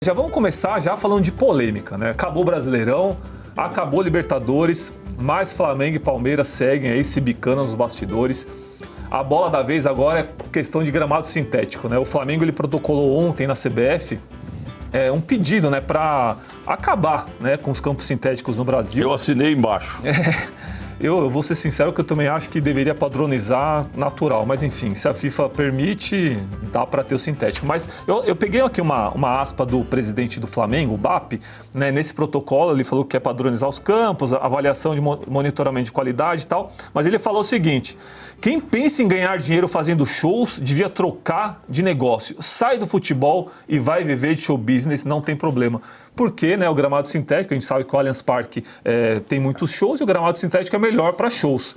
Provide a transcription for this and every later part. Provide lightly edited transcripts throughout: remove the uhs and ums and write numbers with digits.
Já vamos começar já falando de polêmica, né? Acabou o Brasileirão, acabou o Libertadores, mas Flamengo e Palmeiras seguem aí se bicando nos bastidores. A bola da vez agora é questão de gramado sintético, né? O Flamengo ele protocolou ontem na CBF um pedido, né, para acabar, né, com os campos sintéticos no Brasil. Eu assinei embaixo. Eu vou ser sincero que eu também acho que deveria padronizar natural, mas enfim, se a FIFA permite, dá para ter o sintético. Mas eu peguei aqui uma aspa do presidente do Flamengo, o BAP, né, nesse protocolo ele falou que quer padronizar os campos, avaliação de monitoramento de qualidade e tal, mas ele falou o seguinte: quem pensa em ganhar dinheiro fazendo shows devia trocar de negócio, sai do futebol e vai viver de show business, não tem problema. Porque, né, o gramado sintético, a gente sabe que o Allianz Parque tem muitos shows e o gramado sintético é melhor para shows.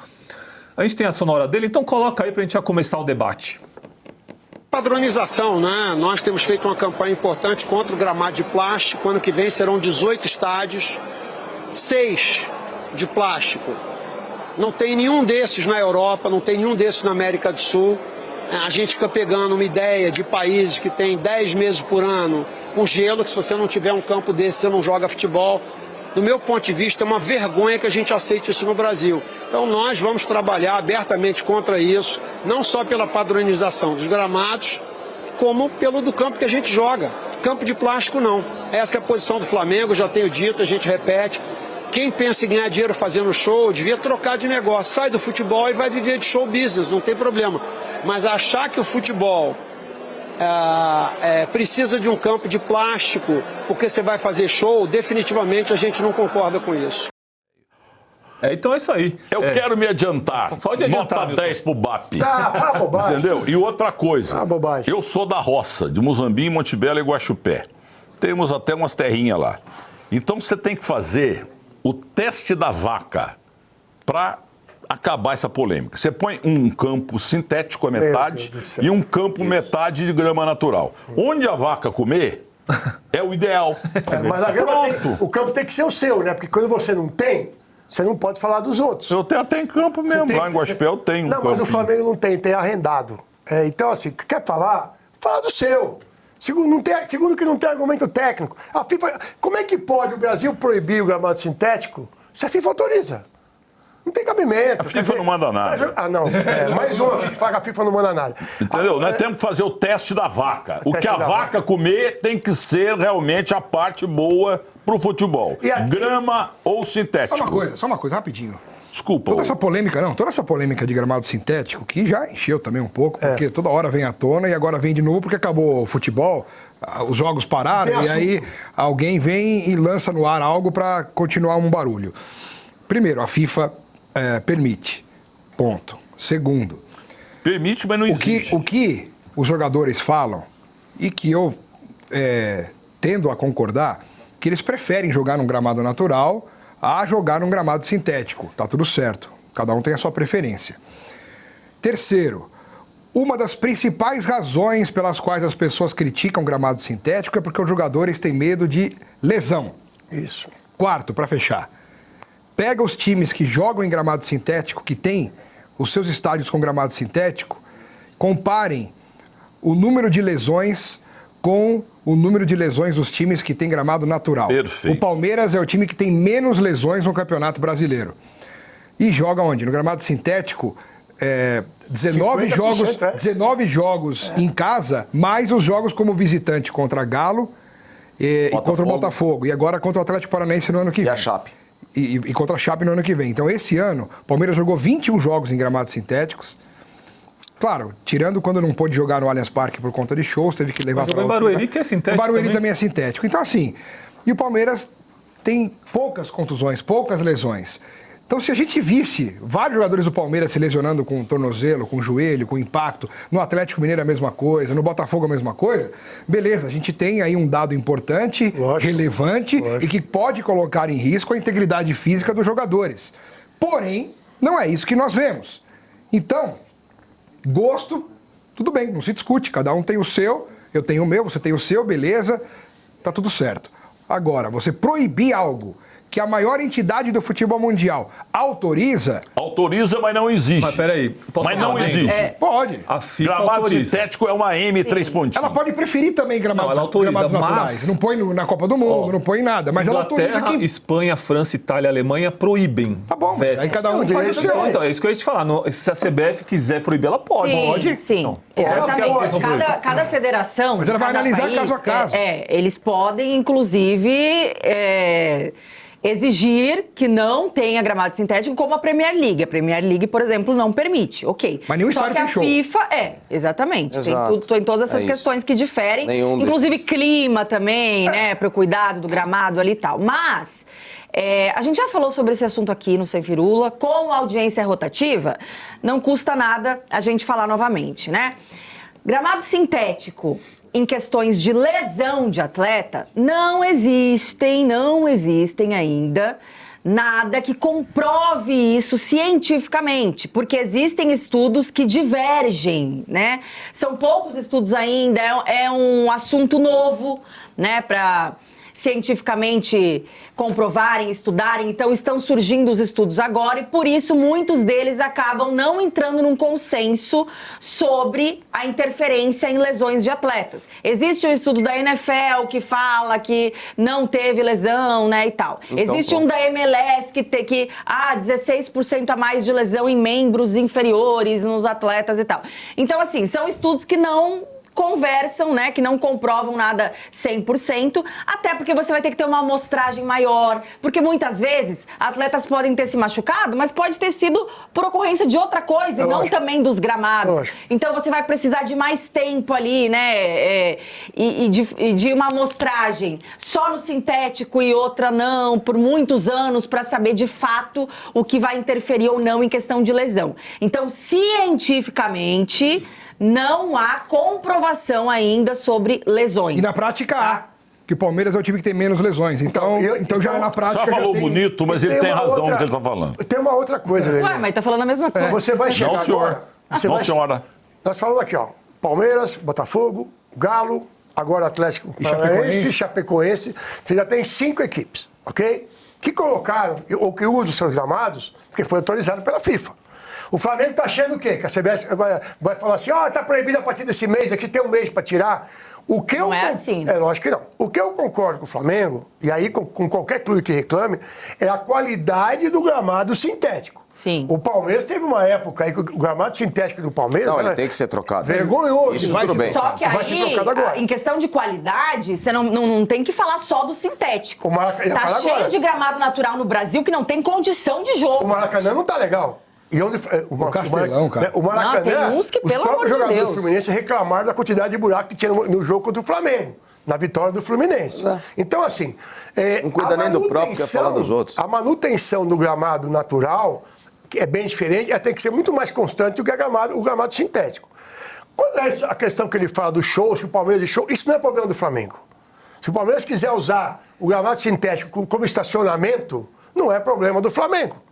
A gente tem a sonora dele, então coloca aí para a gente já começar o debate. Padronização, né? Nós temos feito uma campanha importante contra o gramado de plástico. Ano que vem serão 18 estádios, 6 de plástico. Não tem nenhum desses na Europa, não tem nenhum desses na América do Sul. A gente fica pegando uma ideia de países que tem 10 meses por ano com gelo, que se você não tiver um campo desse, você não joga futebol. Do meu ponto de vista, é uma vergonha que a gente aceite isso no Brasil. Então nós vamos trabalhar abertamente contra isso, não só pela padronização dos gramados, como pelo do campo que a gente joga. Campo de plástico não. Essa é a posição do Flamengo, já tenho dito, a gente repete. Quem pensa em ganhar dinheiro fazendo show, devia trocar de negócio. Sai do futebol e vai viver de show business, não tem problema. Mas achar que o futebol precisa de um campo de plástico porque você vai fazer show, definitivamente a gente não concorda com isso. Então é isso aí. Eu quero me adiantar. Pode adiantar, Nota 10 pro BAP. Bobagem. Entendeu? E outra coisa. Bobagem. Eu sou da roça, de Muzambinho, Montebello e Guaxupé. Temos até umas terrinhas lá. Então você tem que fazer o teste da vaca para acabar essa polêmica. Você põe um campo sintético a metade e um campo metade de grama natural. Onde a vaca comer é o ideal. Mas a grama o campo tem que ser o seu, né? Porque quando você não tem, você não pode falar dos outros. Eu tenho até em campo mesmo. Lá em Guaxupé eu tenho um Não, mas campinho. o Flamengo não tem, tem arrendado. Então, assim, quer falar? Fala do seu. Segundo que não tem argumento técnico. A FIFA, como é que pode o Brasil proibir o gramado sintético se a FIFA autoriza? Não tem cabimento. A FIFA não manda nada. Não. Mais um aqui que fala que a FIFA não manda nada. Entendeu? Nós temos que fazer o teste da vaca. O que a vaca comer tem que ser realmente a parte boa pro futebol. Grama ou sintético. Só uma coisa, rapidinho. Desculpa. Toda essa polêmica de gramado sintético, que já encheu também um pouco, porque toda hora vem à tona e agora vem de novo porque acabou o futebol, os jogos pararam e aí alguém vem e lança no ar algo para continuar um barulho. Primeiro, a FIFA permite. Ponto. Segundo, Permite, mas não existe. o que os jogadores falam e que eu tendo a concordar, que eles preferem jogar num gramado natural a jogar num gramado sintético. Tá tudo certo. Cada um tem a sua preferência. Terceiro, uma das principais razões pelas quais as pessoas criticam gramado sintético é porque os jogadores têm medo de lesão. Isso. Quarto, para fechar, pega os times que jogam em gramado sintético, que têm os seus estádios com gramado sintético, comparem o número de lesões com o número de lesões dos times que têm gramado natural. Perfeito. O Palmeiras é o time que tem menos lesões no Campeonato Brasileiro. E joga onde? No gramado sintético, 19 jogos em casa, mais os jogos como visitante contra Galo e contra o Botafogo. E agora contra o Atlético Paranaense no ano que vem. E a Chape. E contra a Chape no ano que vem. Então, esse ano, o Palmeiras jogou 21 jogos em gramados sintéticos. Claro, tirando quando não pôde jogar no Allianz Parque por conta de shows, teve que levar para o Barueri, que é sintético. O Barueri também é sintético. Então, assim, e o Palmeiras tem poucas contusões, poucas lesões. Então, se a gente visse vários jogadores do Palmeiras se lesionando com tornozelo, com joelho, com impacto, no Atlético Mineiro a mesma coisa, no Botafogo a mesma coisa, beleza, a gente tem aí um dado importante, relevante e que pode colocar em risco a integridade física dos jogadores. Porém, não é isso que nós vemos. Então, gosto, tudo bem, não se discute, cada um tem o seu, eu tenho o meu, você tem o seu, beleza, tá tudo certo. Agora, você proibir algo que a maior entidade do futebol mundial autoriza... Autoriza, mas não existe. Mas peraí, posso Mas falar não bem? existe. Pode. A FIFA Gramado autoriza. sintético é uma M, 3 pontinhos. Ela pode preferir também gramados, Não, ela autoriza, gramados naturais. mas- Não põe na Copa do Mundo, não põe em nada. Mas ela autoriza Inglaterra, quem... Espanha, França, Itália, Alemanha proíbem. Tá bom, Veto. aí cada um Não, faz o direito seu. Então, é isso que eu ia te falar. Se a CBF quiser proibir, ela pode. Sim, Pode? sim, Então, exatamente. pode. Cada federação... Mas ela vai cada analisar país, caso a caso. eles podem, inclusive... exigir que não tenha gramado sintético como a Premier League. A Premier League, por exemplo, não permite. Ok. Mas nenhum Só estádio que tem a show. FIFA exatamente. Exato. Tem todas essas É questões isso. que diferem. Nenhum Inclusive desses. clima também, né? Para o cuidado do gramado ali e tal. Mas a gente já falou sobre esse assunto aqui no Sem Firula. Como a audiência é rotativa, não custa nada a gente falar novamente, né? Gramado sintético em questões de lesão de atleta, não existem ainda nada que comprove isso cientificamente, porque existem estudos que divergem, né? São poucos estudos ainda, é um assunto novo, né, para cientificamente comprovarem, estudarem, então estão surgindo os estudos agora e por isso muitos deles acabam não entrando num consenso sobre a interferência em lesões de atletas. Existe um estudo da NFL que fala que não teve lesão, né, e tal. Então, Existe um da MLS que 16% a mais de lesão em membros inferiores nos atletas e tal. Então, assim, são estudos que não conversam, né, que não comprovam nada 100%, até porque você vai ter que ter uma amostragem maior, porque muitas vezes atletas podem ter se machucado, mas pode ter sido por ocorrência de outra coisa, e não também dos gramados. Lógico. Então você vai precisar de mais tempo ali, né, e de uma amostragem só no sintético e outra não, por muitos anos, para saber de fato o que vai interferir ou não em questão de lesão. Então, cientificamente, não há comprovação ainda sobre lesões. E na prática há. Que o Palmeiras é o time que tem menos lesões. Então já na prática. Só falou já tem... bonito, mas ele tem uma razão outra- no que ele está falando. Tem uma outra coisa, Lelê. Ué, mas tá falando a mesma coisa. Você vai chegar Não, senhor. agora... Você Não, vai- senhora. Nós falamos aqui, ó. Palmeiras, Botafogo, Galo, agora Atlético E Paranaense, Chapecoense. Você já tem 5 equipes, ok? Que colocaram, ou que usam os seus gramados, porque foi autorizado pela FIFA. O Flamengo está achando o quê? Que a CBF vai falar assim, ó, tá proibido a partir desse mês, aqui tem um mês para tirar. O que Não eu é assim. É lógico que não. O que eu concordo com o Flamengo, e aí com qualquer clube que reclame, é a qualidade do gramado sintético. Sim. O Palmeiras teve uma época aí que o gramado sintético do Palmeiras... Não, ele era tem que ser trocado. Vergonhoso. Isso Vai tudo ser bem. Só que Vai ser aí, trocado agora. em questão de qualidade, você não tem que falar só do sintético. O Maracanã- ia Tá falar cheio agora. de gramado natural no Brasil que não tem condição de O jogo. Maracanã não tá legal. E onde, o Castelão, cara. O Maracanã, Não, tem uns que, os pelo amor próprios de jogadores Deus. do Fluminense reclamaram da quantidade de buraco que tinha no jogo contra o Flamengo, na vitória do Fluminense. Então, assim... Não cuida a nem do próprio, quer manutenção- falar dos outros. A manutenção do gramado natural, que é bem diferente, ela tem que ser muito mais constante do que o gramado sintético. Quando é a questão que ele fala dos shows, que o Palmeiras de show, isso não é problema do Flamengo. Se o Palmeiras quiser usar o gramado sintético como estacionamento, não é problema do Flamengo.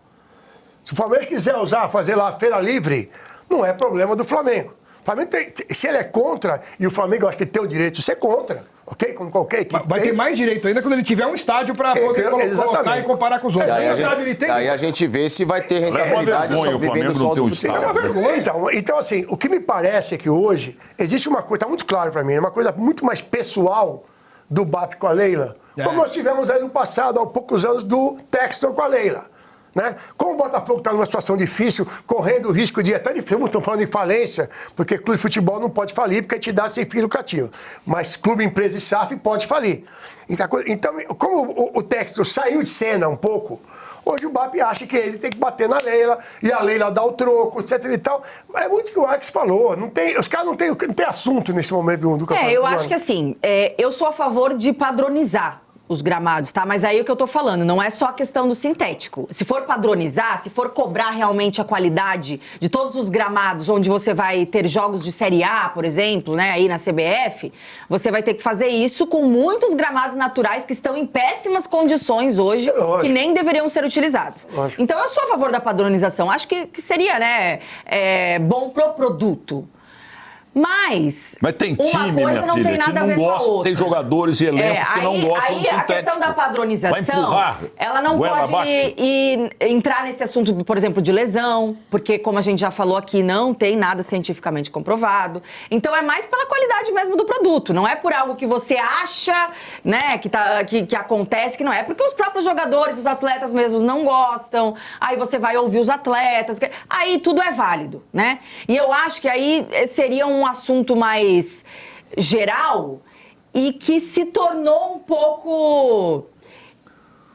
Se o Palmeiras quiser usar, fazer lá a feira livre, não é problema do Flamengo. O Flamengo se ele é contra, e o Flamengo eu acho que tem o direito de ser contra, ok? Como qualquer equipe. Vai ter tem. mais direito ainda quando ele tiver um estádio para poder colocar exatamente. e comparar com os outros. Daí Aí o a, estádio ele tem. daí a gente vê se vai ter É uma rentabilidade vergonha só o vivendo Flamengo só não ter do um futebol. estádio. É uma vergonha. Então, assim, o que me parece é que hoje existe uma coisa, está muito claro para mim, é uma coisa muito mais pessoal do BAP com a Leila, como nós tivemos aí no passado, há poucos anos, do Textor com a Leila. Né? Como o Botafogo está numa situação difícil, correndo o risco de, até de estão falando de falência, porque clube de futebol não pode falir, porque é entidade sem fim lucrativo. Mas clube, empresa e SAF pode falir. Então, como o Textor saiu de cena um pouco, hoje o BAP acha que ele tem que bater na Leila, e a Leila dá o troco, etc e tal. É muito o que o Arx falou. Os caras não tem assunto nesse momento do campeonato. Eu acho que assim, eu sou a favor de padronizar os gramados, tá? Mas aí o que eu tô falando, não é só a questão do sintético. Se for padronizar, se for cobrar realmente a qualidade de todos os gramados onde você vai ter jogos de Série A, por exemplo, né, aí na CBF, você vai ter que fazer isso com muitos gramados naturais que estão em péssimas condições hoje, Lógico. que nem deveriam ser utilizados. Lógico. Então eu sou a favor da padronização. Acho que seria, né, bom pro produto. Mas tem uma time, coisa minha não filha, tem nada que a não ver com a gosta, outra. tem jogadores e elencos que não gostam aí do a sintético. questão da Vai padronização, empurrar ela não goela pode abaixo? entrar nesse assunto, por exemplo, de lesão, porque, como a gente já falou aqui, não tem nada cientificamente comprovado. Então, é mais pela qualidade mesmo do produto, não é por algo que você acha, né, que acontece, que não é, porque os próprios jogadores, os atletas mesmos não gostam, aí você vai ouvir os atletas, aí tudo é válido, né? E eu acho que aí seria um assunto mais geral e que se tornou um pouco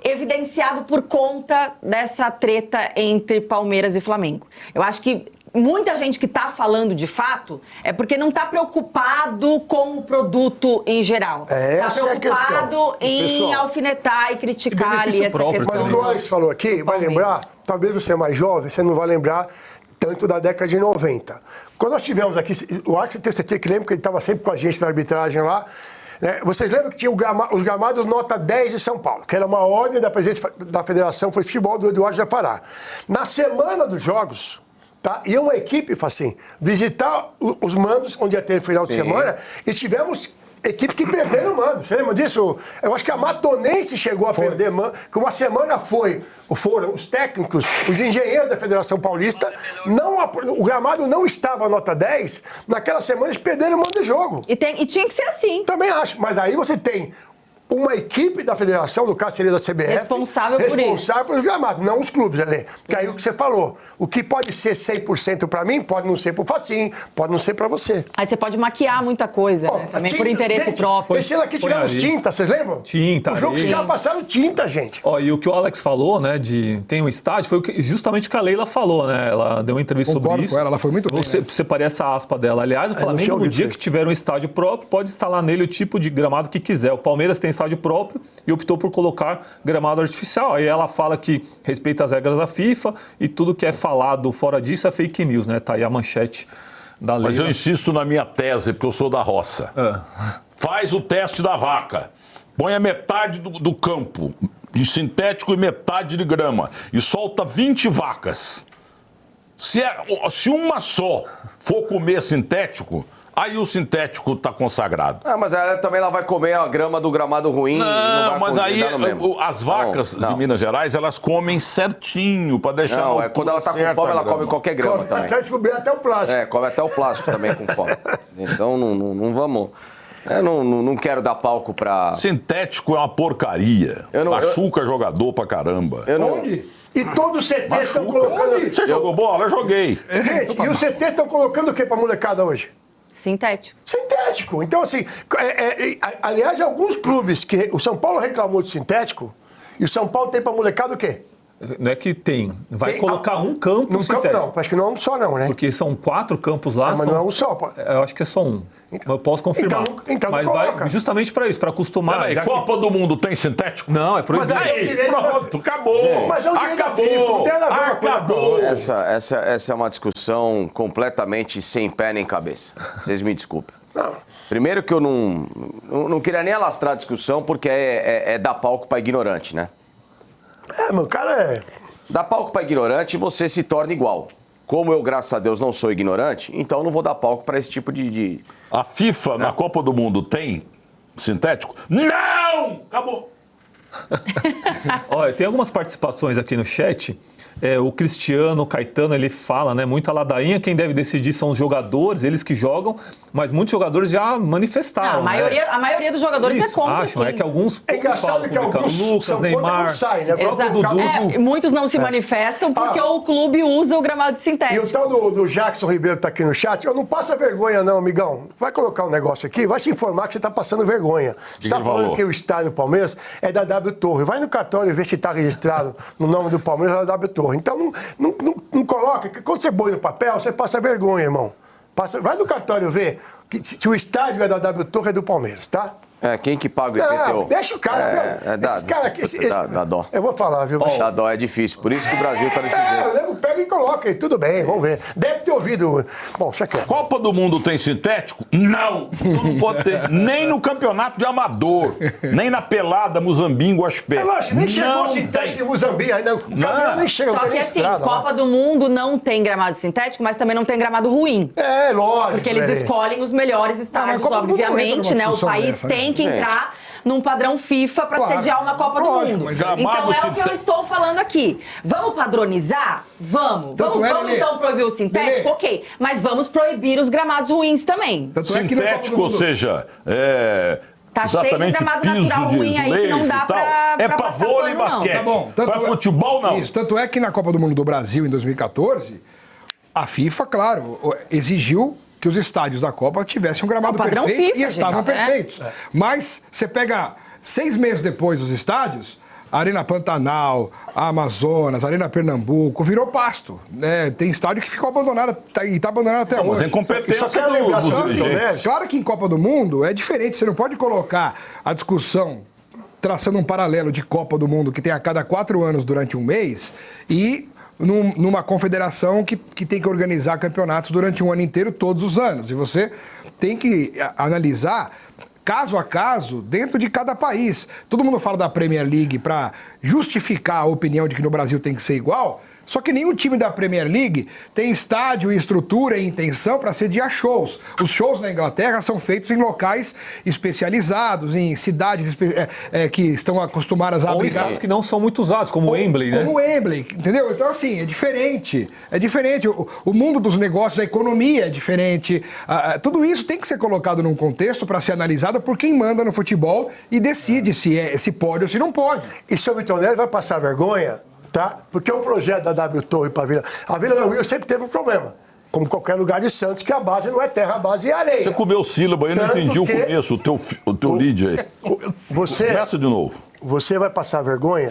evidenciado por conta dessa treta entre Palmeiras e Flamengo. Eu acho que muita gente que está falando de fato é porque não está preocupado com o produto em geral. Essa Está é a preocupado questão. em Pessoal, alfinetar e criticar ali benefício essa próprio questão. Mas o que o Alex falou aqui, vai Palmeiras. lembrar, talvez você é mais jovem, você não vai lembrar tanto da década de 90. Quando nós tivemos aqui, o Alex tem certeza que lembra, porque ele estava sempre com a gente na arbitragem lá, né? Vocês lembram que tinha os gramados nota 10 de São Paulo, que era uma ordem da presidência da Federação de Futebol do Eduardo Jafará. Na semana dos jogos, tá? Ia uma equipe, assim, visitar os mandos, onde ia ter final de semana, e tivemos equipes que perderam o mando. Você lembra disso? Eu acho que a Matonense chegou a perder mando, que uma semana foram os técnicos, os engenheiros da Federação Paulista, o gramado não estava nota 10, naquela semana eles perderam o mando do jogo. E tinha que ser assim. Também acho, mas aí você tem uma equipe da federação, no caso seria da CBF, Responsável por isso. responsável pelos gramados, não os clubes, Alê. Que aí o que você falou, o que pode ser 100% para mim, pode não ser pro Facinho, pode não ser para você. Aí você pode maquiar muita coisa, né? Também por interesse gente, próprio. Esse ano aqui Põe tivemos areia. tinta, vocês lembram? Tinta, O jogo que os areia. caras passaram tinta, gente. Ó, e o que o Alex falou, né, tem um estádio, foi justamente o que a Leila falou, né? Ela deu uma entrevista Concordo sobre isso. com ela foi muito bem Você nessa. separei essa aspa dela. Aliás, o não Flamengo, tinha no ouvido dia isso que tiver um estádio próprio, pode instalar nele o tipo de gramado que quiser. O Palmeiras tem estádio próprio e optou por colocar gramado artificial. Aí ela fala que respeita as regras da FIFA e tudo que é falado fora disso é fake news, né? Tá aí a manchete da Leila. Mas eu insisto na minha tese, porque eu sou da roça. Faz o teste da vaca. Põe a metade do campo de sintético e metade de grama. E solta 20 vacas. Se uma só for comer sintético, aí o sintético está consagrado. Mas ela também vai comer a grama do gramado ruim. Não, vai mas aí dar no mesmo. as vacas Não. de Minas Gerais, elas comem certinho para deixar Não, na quando ela tá com altura fome, certa ela a grama. come qualquer grama também. Até descobrir até o plástico. Come até o plástico também com fome. Então não vamos. Eu não quero dar palco pra. Sintético é uma porcaria. Machuca jogador pra caramba. Onde? E todos os CTs estão colocando... Você jogou bola? Eu joguei. Gente, e os CTs estão colocando o que pra molecada hoje? Sintético. Sintético. Então, assim, aliás, alguns clubes que o São Paulo reclamou de sintético, e o São Paulo tem pra molecada o quê? Não é que tem. Vai Tem- colocar um campo Num campo sintético. não, acho que não é um só não, né? Porque são 4 campos lá. Mas não é um só, pô. Eu acho que é só um. Eu posso confirmar. Então não Mas coloca. vai justamente para isso, para acostumar. Peraí, já que- Copa do Mundo tem sintético? Não, é proibido. Mas aí- Aí, pronto, acabou. Mas é o direito da FIFA, não tem nada a ver uma coisa com a Acabou. outra. Essa é uma discussão completamente sem pé nem cabeça. Vocês me desculpem. Não. Primeiro que eu não queria nem alastrar a discussão, porque é dar palco pra ignorante, né? Meu cara é... Dar palco pra ignorante, você se torna igual. Como eu, graças a Deus, não sou ignorante, então não vou dar palco pra esse tipo de... A FIFA na Copa do Mundo tem sintético? Não! Acabou. Olha, tem algumas participações aqui no chat. O Cristiano, o Caetano, ele fala, né? Muita ladainha. Quem deve decidir são os jogadores, eles que jogam, mas muitos jogadores já manifestaram. Não, a maioria dos jogadores é contra, acham, sim. É que alguns É engraçado falam, que publicando. alguns Lucas, são contra Neymar. quando saem, né? O próprio Exato. Dudu. Muitos não se manifestam porque o clube usa o gramado E sintético. o tal do Jackson Ribeiro que tá aqui no chat, não passa vergonha não, amigão. Vai colocar um negócio aqui, vai se informar que você tá passando vergonha. Você tá ele falando falou? que o estádio do Palmeiras é da W Torre. Vai no cartório e vê se tá registrado no nome do Palmeiras ou da W Torre. Então não coloca, que quando você põe no papel, você passa vergonha, irmão. Vai no cartório ver que, se o estádio é da W Torre é do Palmeiras, tá? Quem que paga o IPTU? Não, deixa o cara. Esses caras aqui... Dá dó. Eu vou falar, viu? Dá dó, é difícil. Por isso que o Brasil tá desse Eu jeito. lembro pega e coloca aí, tudo bem, vamos ver. Deve ter ouvido. Bom, isso aqui. Copa do Mundo tem sintético? Não! Não pode ter. Nem no campeonato de amador. Nem na pelada Muzambinho, Guaxupé. É lógico, nem chegou Não o sintético tem. em Muzambique ainda. O caminhão nem chega, não Só tem que nem assim, estrada. Copa do Mundo não tem gramado sintético, mas também não tem gramado ruim. É, lógico. Porque eles Lelê. escolhem os melhores estádios, Copa do Mundo não entra obviamente, numa né? O discussão país dessa, né? tem que Gente. entrar num padrão FIFA para Claro. sediar uma Copa Lógico, do Mundo. mas gramado Então é o que eu sintético. estou falando aqui. Vamos padronizar? Vamos. Tanto Vamos, é, vamos Lelê. então proibir o sintético? Lelê. Ok. Mas vamos proibir os gramados ruins também. Tanto é que na Copa do Sintético, ou Mundo- seja, Tá cheio de exatamente gramado piso natural de ruim aí que azulejo não dá e tal. pra É pra passar vôlei e pano, não. basquete. Tá bom. Tanto Pra é- futebol, não. Isso, tanto é que na Copa do Mundo do Brasil, em 2014, a FIFA, claro, exigiu que os estádios da Copa tivessem um gramado É o padrão perfeito FIFA, e estavam gente, né? perfeitos. Mas você pega 6 meses depois os estádios, a Arena Pantanal, a Amazonas, a Arena Pernambuco, virou pasto. Né? Tem estádio que ficou abandonado e está abandonado até Mas hoje. é incompetência Isso aqui é dos ligação, dirigentes. né? Claro que em Copa do Mundo é diferente, você não pode colocar a discussão traçando um paralelo de Copa do Mundo que tem a cada 4 anos durante um mês e numa confederação que tem que organizar campeonatos durante um ano inteiro, todos os anos. E você tem que analisar caso a caso, dentro de cada país. Todo mundo fala da Premier League para justificar a opinião de que no Brasil tem que ser igual, só que nenhum time da Premier League tem estádio, estrutura e intenção para sediar shows. Os shows na Inglaterra são feitos em locais especializados, em cidades que estão acostumadas a Ou em abrigar... estados que não são muito usados, como o Wembley, né? Como o Wembley, entendeu? Então, assim, é diferente. É diferente. O mundo dos negócios, a economia é diferente. Tudo isso tem que ser colocado num contexto para ser analisado por quem manda no futebol e decide se pode ou se não pode. E seu Vitor Neves vai passar vergonha, tá? Porque o projeto da W Torre para a Vila... A Vila Belmiro sempre teve um problema. Como qualquer lugar de Santos, que a base não é terra, a base é areia. Você comeu sílaba, eu não Tanto entendi o que- começo, o teu lead aí. Você, Começa de novo. você vai passar vergonha,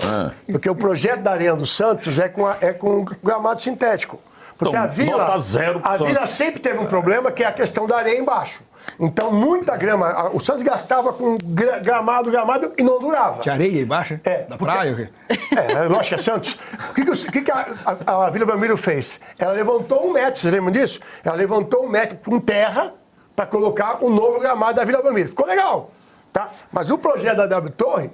porque o projeto da Arena do Santos é com gramado sintético. Porque Então, a Vila, nota zero pro a Vila Santos. sempre teve um problema, que é a questão da areia embaixo. Então, muita grama. O Santos gastava com gramado e não durava. De areia embaixo? Da porque- praia? O quê? Lógico que é Santos. O que a Vila Belmiro fez? Ela levantou 1 metro, vocês lembram disso? Ela levantou 1 metro com terra para colocar o novo gramado da Vila Belmiro. Ficou legal, tá? Mas o projeto da W Torre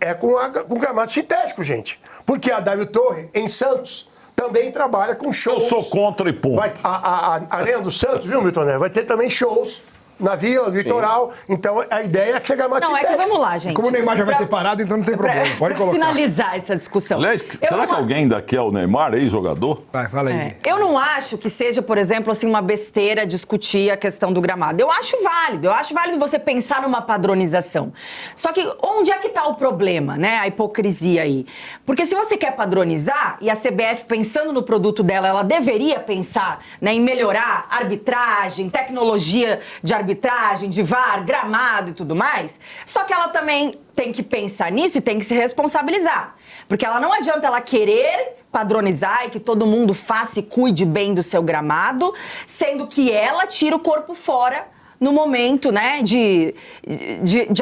é com gramado sintético, gente. Porque a W Torre, em Santos, também trabalha com shows. Eu sou contra e ponto. A Arena do Santos, viu, Milton Neves? Vai ter também shows na Vila, no litoral. Então, a ideia é que seja gramado Não, é sintético. que vamos lá, gente. Como o Neymar já vai Pra- ter parado, então não tem problema. Pode pra colocar. finalizar essa discussão. Aliás, Eu será não que a- alguém daqui é o Neymar, ex-jogador? Vai, fala aí. Eu não acho que seja, por exemplo, assim, uma besteira discutir a questão do gramado. Eu acho válido você pensar numa padronização. Só que onde é que está o problema, né? A hipocrisia aí. Porque se você quer padronizar, e a CBF pensando no produto dela, ela deveria pensar, né, em melhorar arbitragem, tecnologia de arbitragem, de VAR, gramado e tudo mais. Só que ela também tem que pensar nisso e tem que se responsabilizar. Porque ela não adianta ela querer padronizar e que todo mundo faça e cuide bem do seu gramado, sendo que ela tira o corpo fora no momento, né, de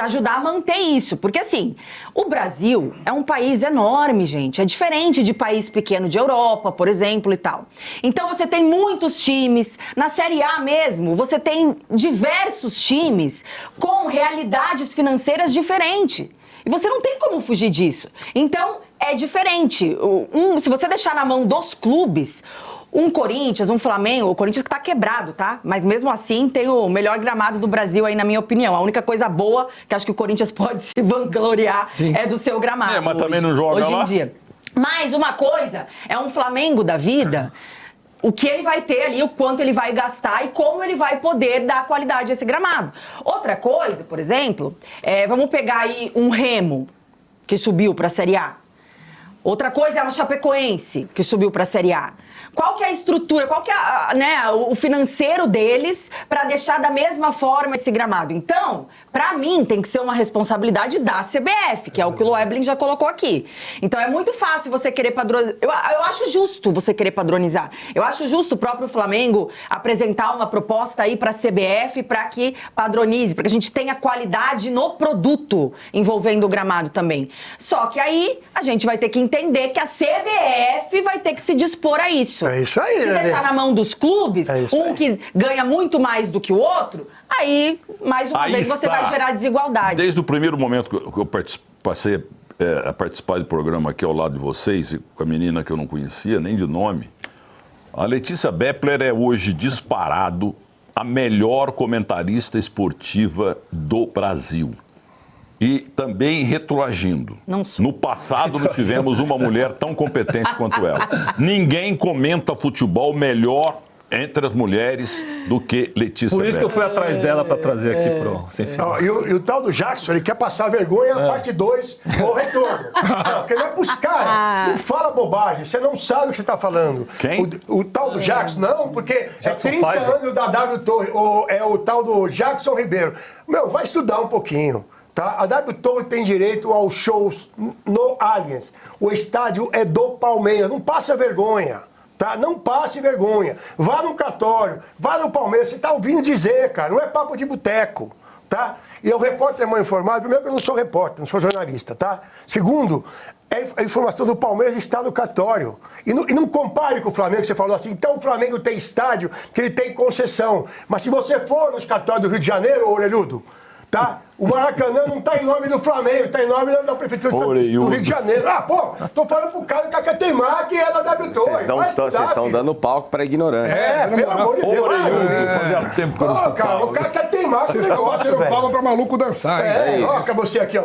ajudar a manter isso. Porque, assim, o Brasil é um país enorme, gente. É diferente de país pequeno de Europa, por exemplo, e tal. Então, você tem muitos times. Na Série A mesmo, você tem diversos times com realidades financeiras diferentes. E você não tem como fugir disso. Então, é diferente. Se você deixar na mão dos clubes, um Corinthians, um Flamengo, o Corinthians que tá quebrado, tá? Mas mesmo assim tem o melhor gramado do Brasil aí, na minha opinião. A única coisa boa que acho que o Corinthians pode se vangloriar é do seu gramado. Mas também não joga hoje lá? em dia. Mas uma coisa é um Flamengo da vida, o que ele vai ter ali, o quanto ele vai gastar e como ele vai poder dar qualidade a esse gramado. Outra coisa, por exemplo, vamos pegar aí um Remo, que subiu para a Série A. Outra coisa é a Chapecoense, que subiu para a Série A. Qual que é a estrutura, qual que é o financeiro deles para deixar da mesma forma esse gramado? Então, para mim, tem que ser uma responsabilidade da CBF, que é o que o Loebling já colocou aqui. Então, é muito fácil você querer padronizar. Eu acho justo você querer padronizar. Eu acho justo o próprio Flamengo apresentar uma proposta aí para a CBF para que padronize, para que a gente tenha qualidade no produto envolvendo o gramado também. Só que aí a gente vai ter que entender entender que a CBF vai ter que se dispor a isso. É isso aí, Se né? deixar na mão dos clubes, É isso um aí. que ganha muito mais do que o outro, aí, mais uma Aí vez, você está. vai gerar desigualdade. Desde o primeiro momento que eu passei a participar do programa aqui ao lado de vocês, e com a menina que eu não conhecia, nem de nome, a Letícia Bepler é hoje disparado a melhor comentarista esportiva do Brasil. E também retroagindo. Não sou. No passado não tivemos uma mulher tão competente quanto ela. Ninguém comenta futebol melhor entre as mulheres do que Letícia Por isso que eu Bepler. fui atrás dela para trazer aqui pro Sem Fio. Ó, e o tal do Jackson, ele quer passar vergonha na parte 2 ou retorno. Não, porque não é pros caras. Não fala bobagem, você não sabe o que você tá falando. Quem? O tal do Jackson, não, porque Jackson é 30 Five? anos da W Torre, é o tal do Jackson Ribeiro. Meu, vai estudar um pouquinho. Tá? A W Torre tem direito aos shows no Allianz. O estádio é do Palmeiras, não passa vergonha. Tá? Não passe vergonha. Vá no cartório, vá no Palmeiras. Você tá ouvindo dizer, cara. Não é papo de boteco. Tá? E o repórter é mal informado. Primeiro que eu não sou repórter, não sou jornalista. Tá? Segundo, a informação do Palmeiras está no cartório. E não compare com o Flamengo, que você falou assim. Então o Flamengo tem estádio que ele tem concessão. Mas se você for nos cartórios do Rio de Janeiro, orelhudo, tá? O Maracanã não tá em nome do Flamengo, tá em nome da Prefeitura do Rio de Janeiro. Ah, pô, tô falando pro cara que quer teimar que é da W Torre. Vocês estão dando palco pra ignorante. Pelo amor de Deus. Fazia tempo que eu não Ô, cara, o escutava. cara quer teimar com o Vocês estão negócio, batendo palma velho. pra maluco dançar, hein? Ó, você aqui, ó.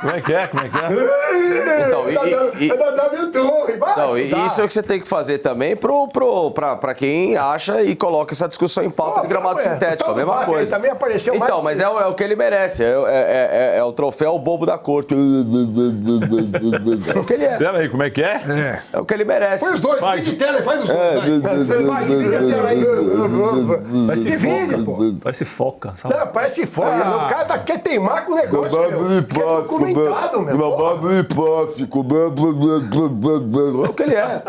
Como é que é? Então, É da W Torre. Vai Não, estudar. isso é o que você tem que fazer também pra quem acha e coloca essa discussão em pauta de gramado sintético, a mesma coisa. Ele também apareceu Então, mais... mas é o que ele merece, é o troféu bobo da corte. É o que ele é. Pera aí, como é que é? É o que ele merece. Faz os dois, Faz. divide tela e faz os dois. vai. Vai, divide a tela aí. Parece Divide, foca. pô. Parece foca, sabe? Não, parece foda. O cara quer teimar com o negócio, meu. Que é documentado, meu. Porra. É o que ele é.